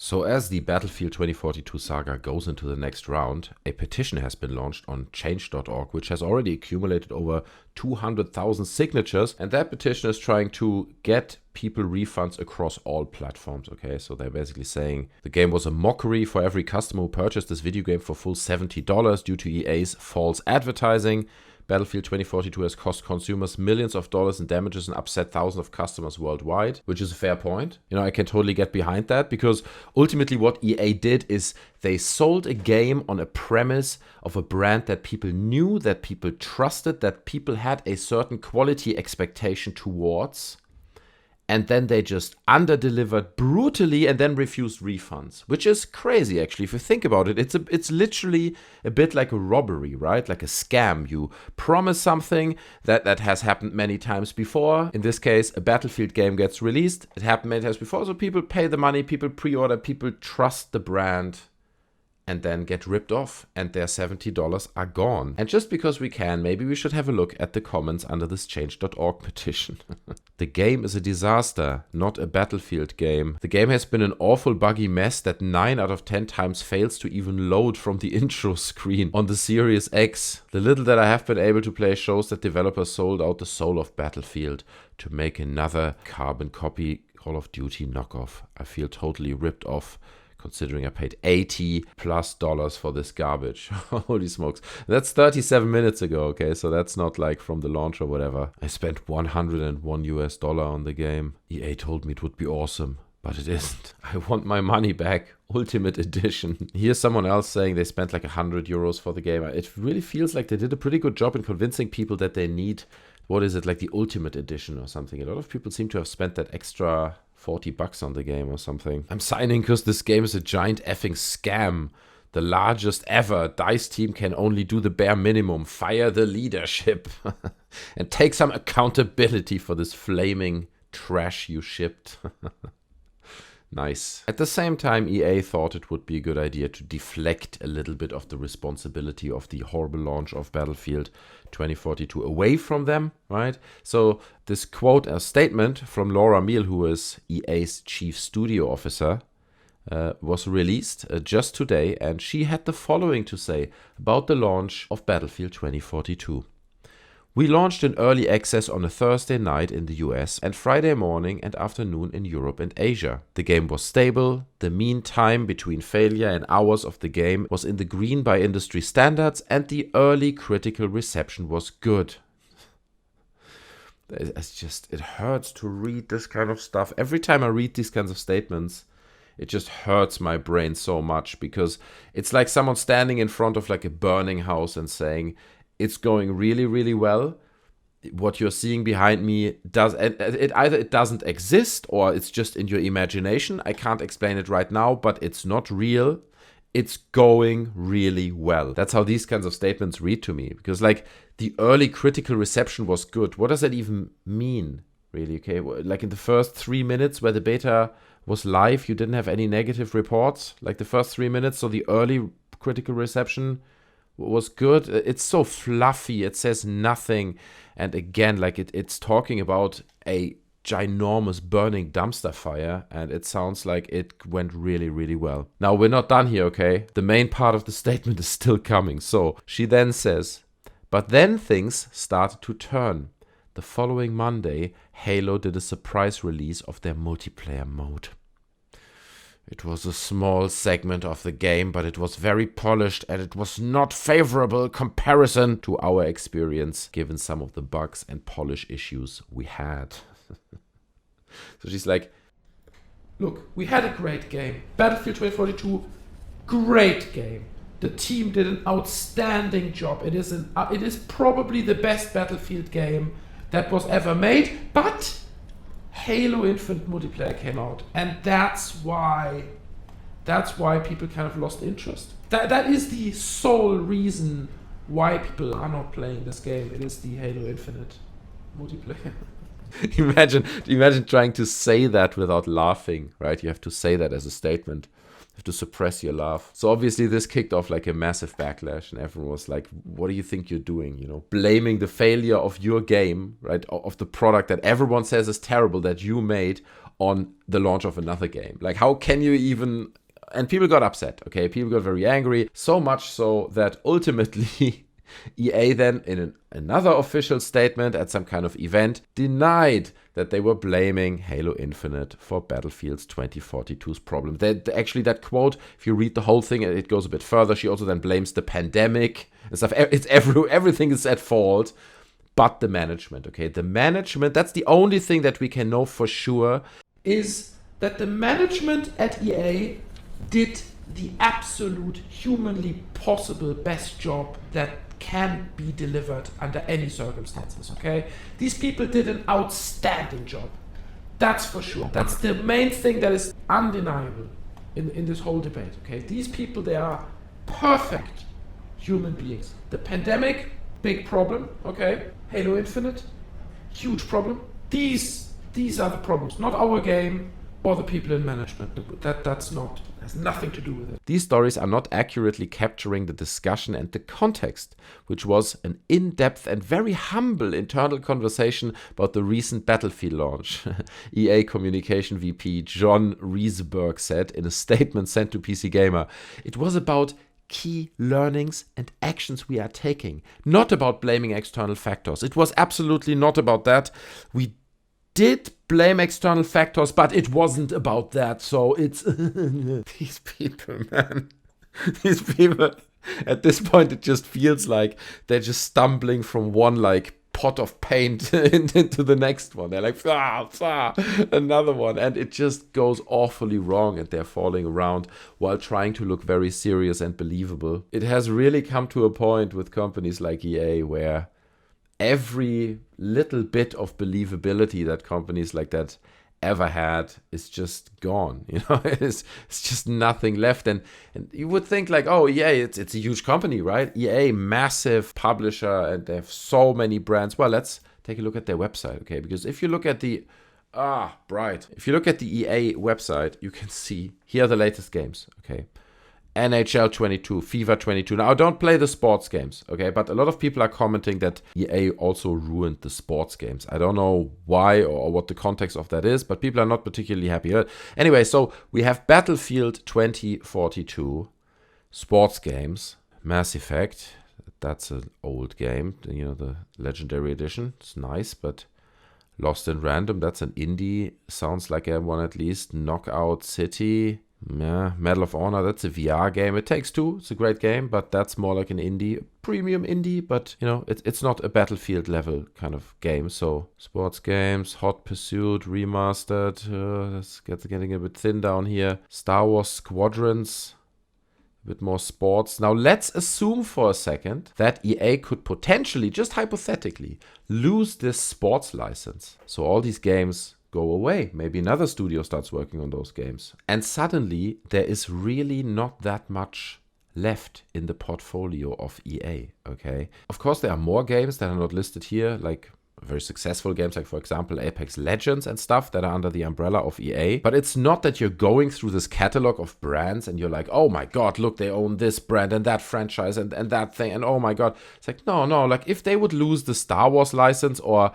So as the Battlefield 2042 saga goes into the next round, a petition has been launched on change.org, which has already accumulated over 200,000 signatures. And that petition is trying to get people refunds across all platforms. Okay, so they're basically saying the game was a mockery for every customer who purchased this video game for full $70 due to EA's false advertising. Battlefield 2042 has cost consumers millions of dollars in damages and upset thousands of customers worldwide, which is a fair point. You know, I can totally get behind that, because ultimately what EA did is they sold a game on a premise of a brand that people knew, that people trusted, that people had a certain quality expectation towards. And then they just under-delivered brutally and then refused refunds, which is crazy, actually. If you think about it, it's literally a bit like a robbery, right? Like a scam. You promise something that has happened many times before. In this case, a Battlefield game gets released. It happened many times before, so people pay the money, people pre-order, people trust the brand, and then get ripped off, and their $70 are gone. And just because we can, maybe we should have a look at the comments under this change.org petition. The game is a disaster, not a Battlefield game. The game has been an awful buggy mess that 9 out of 10 times fails to even load from the intro screen on the Series X. The little that I have been able to play shows that developers sold out the soul of Battlefield to make another carbon copy Call of Duty knockoff. I feel totally ripped off, considering I paid $80+ for this garbage. Holy smokes. That's 37 minutes ago, okay? So that's not like from the launch or whatever. I spent $101 on the game. EA told me it would be awesome, but it isn't. I want my money back. Ultimate Edition. Here's someone else saying they spent like €100 for the game. It really feels like they did a pretty good job in convincing people that they need, what is it, like the Ultimate Edition or something. A lot of people seem to have spent that extra $40 on the game or something. I'm signing because this game is a giant effing scam. The largest ever. DICE team can only do the bare minimum. Fire the leadership. And take some accountability for this flaming trash you shipped. Nice. At the same time, EA thought it would be a good idea to deflect a little bit of the responsibility of the horrible launch of Battlefield 2042 away from them, right? So this quote, a statement from Laura Miele, who is EA's chief studio officer, was released just today, and she had the following to say about the launch of Battlefield 2042. We launched in early access on a Thursday night in the US and Friday morning and afternoon in Europe and Asia. The game was stable, the mean time between failure and hours of the game was in the green by industry standards, and the early critical reception was good. It hurts to read this kind of stuff. Every time I read these kinds of statements, it just hurts my brain so much, because it's like someone standing in front of like a burning house and saying, it's going really, really well. What you're seeing behind me either it doesn't exist or it's just in your imagination. I can't explain it right now, but it's not real. It's going really well. That's how these kinds of statements read to me, because like the early critical reception was good. What does that even mean, really? Okay, like in the first 3 minutes where the beta was live, you didn't have any negative reports, like the first 3 minutes. So the early critical reception was good. It's so fluffy. It says nothing. And again, like it's talking about a ginormous burning dumpster fire, and it sounds like it went really, really well. Now, we're not done here, okay? The main part of the statement is still coming. So she then says, but then things started to turn. The following Monday, Halo did a surprise release of their multiplayer mode. It was a small segment of the game, but it was very polished, and it was not favorable comparison to our experience, given some of the bugs and polish issues we had. So she's like, look, we had a great game. Battlefield 2042, great game. The team did an outstanding job. It is probably the best Battlefield game that was ever made, but Halo Infinite multiplayer came out, and that's why people kind of lost interest. That is the sole reason why people are not playing this game. It is the Halo Infinite multiplayer. Imagine trying to say that without laughing, right? You have to say that as a statement. You have to suppress your laugh. So obviously this kicked off like a massive backlash, and everyone was like, what do you think you're doing? You know, blaming the failure of your game, right? Of the product that everyone says is terrible that you made on the launch of another game. Like, how can you even... And people got upset, okay? People got very angry, so much so that ultimately EA then, in another official statement at some kind of event, denied that they were blaming Halo Infinite for Battlefield's 2042's problem. Actually, that quote, if you read the whole thing, it goes a bit further. She also then blames the pandemic and stuff. Everything is at fault, but the management, okay? The management, that's the only thing that we can know for sure, is that the management at EA did the absolute humanly possible best job that can be delivered under any circumstances, okay? These people did an outstanding job. That's for sure. That's the main thing that is undeniable in this whole debate, okay? These people, they are perfect human beings. The pandemic, big problem, okay? Halo Infinite, huge problem. These are the problems, not our game or the people in management. That's not... has nothing to do with it. These stories are not accurately capturing the discussion and the context, which was an in-depth and very humble internal conversation about the recent Battlefield launch. EA Communication VP John Reseburg said in a statement sent to PC Gamer, "It was about key learnings and actions we are taking, not about blaming external factors. It was absolutely not about that. We did blame external factors, but it wasn't about that." So it's these people, man. These people, at this point, it just feels like they're just stumbling from one like pot of paint into the next one. They're like, another one. And it just goes awfully wrong, and they're falling around while trying to look very serious and believable. It has really come to a point with companies like EA where every little bit of believability that companies like that ever had is just gone. You know, it's just nothing left. And you would think like, oh, EA, it's a huge company, right? EA, massive publisher, and they have so many brands. Well, let's take a look at their website, okay? Because if you look at the if you look at the EA website, you can see here are the latest games, okay? NHL 22, FIFA 22. Now, I don't play the sports games, okay? But a lot of people are commenting that EA also ruined the sports games. I don't know why or what the context of that is, but people are not particularly happy. Anyway, so we have Battlefield 2042, sports games, Mass Effect. That's an old game, you know, the Legendary Edition. It's nice, but Lost in Random, that's an indie. Sounds like a one at least. Knockout City. Yeah, Medal of Honor, that's a VR game. It Takes Two, it's a great game, but that's more like an indie, premium indie, but, you know, it's not a Battlefield level kind of game. So, sports games, Hot Pursuit, Remastered, that's getting a bit thin down here. Star Wars Squadrons, a bit more sports. Now, let's assume for a second that EA could potentially, just hypothetically, lose this sports license. So, all these games go away. Maybe another studio starts working on those games. And suddenly, there is really not that much left in the portfolio of EA, okay? Of course, there are more games that are not listed here, like very successful games, like, for example, Apex Legends and stuff that are under the umbrella of EA. But it's not that you're going through this catalog of brands and you're like, oh my God, look, they own this brand and that franchise and that thing. And oh my God. It's like, no. Like if they would lose the Star Wars license or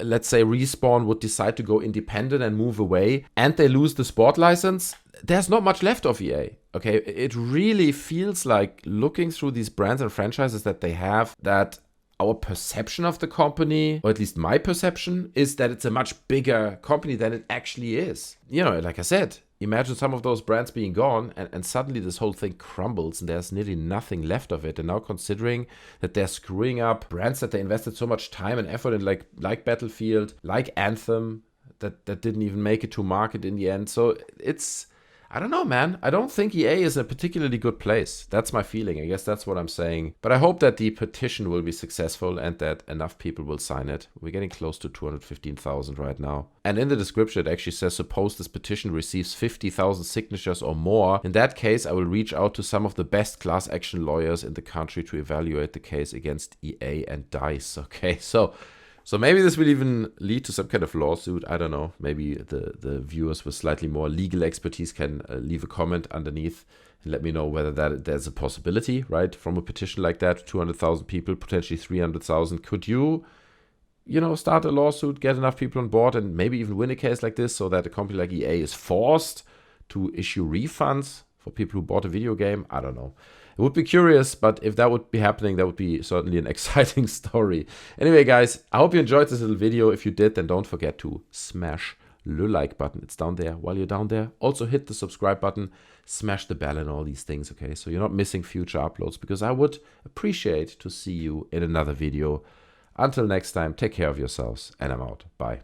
let's say Respawn would decide to go independent and move away and they lose the sport license, there's not much left of EA. Okay, it really feels like looking through these brands and franchises that they have that our perception of the company, or at least my perception, is that it's a much bigger company than it actually is. You know, like I said, imagine some of those brands being gone and suddenly this whole thing crumbles and there's nearly nothing left of it. And now considering that they're screwing up brands that they invested so much time and effort in, like Battlefield, like Anthem, that didn't even make it to market in the end. So it's... I don't know, man. I don't think EA is in a particularly good place. That's my feeling. I guess that's what I'm saying. But I hope that the petition will be successful and that enough people will sign it. We're getting close to 215,000 right now. And in the description, it actually says, suppose this petition receives 50,000 signatures or more. In that case, I will reach out to some of the best class action lawyers in the country to evaluate the case against EA and DICE. Okay, so maybe this will even lead to some kind of lawsuit. I don't know. Maybe the viewers with slightly more legal expertise can leave a comment underneath and let me know whether there's a possibility, right? From a petition like that, 200,000 people, potentially 300,000. Could you you know, start a lawsuit, get enough people on board, and maybe even win a case like this so that a company like EA is forced to issue refunds for people who bought a video game. I don't know. It would be curious, but if that would be happening, that would be certainly an exciting story. Anyway, guys, I hope you enjoyed this little video. If you did, then don't forget to smash the like button. It's down there. While you're down there, also hit the subscribe button, smash the bell and all these things, okay? So you're not missing future uploads, because I would appreciate to see you in another video. Until next time, take care of yourselves, and I'm out. Bye.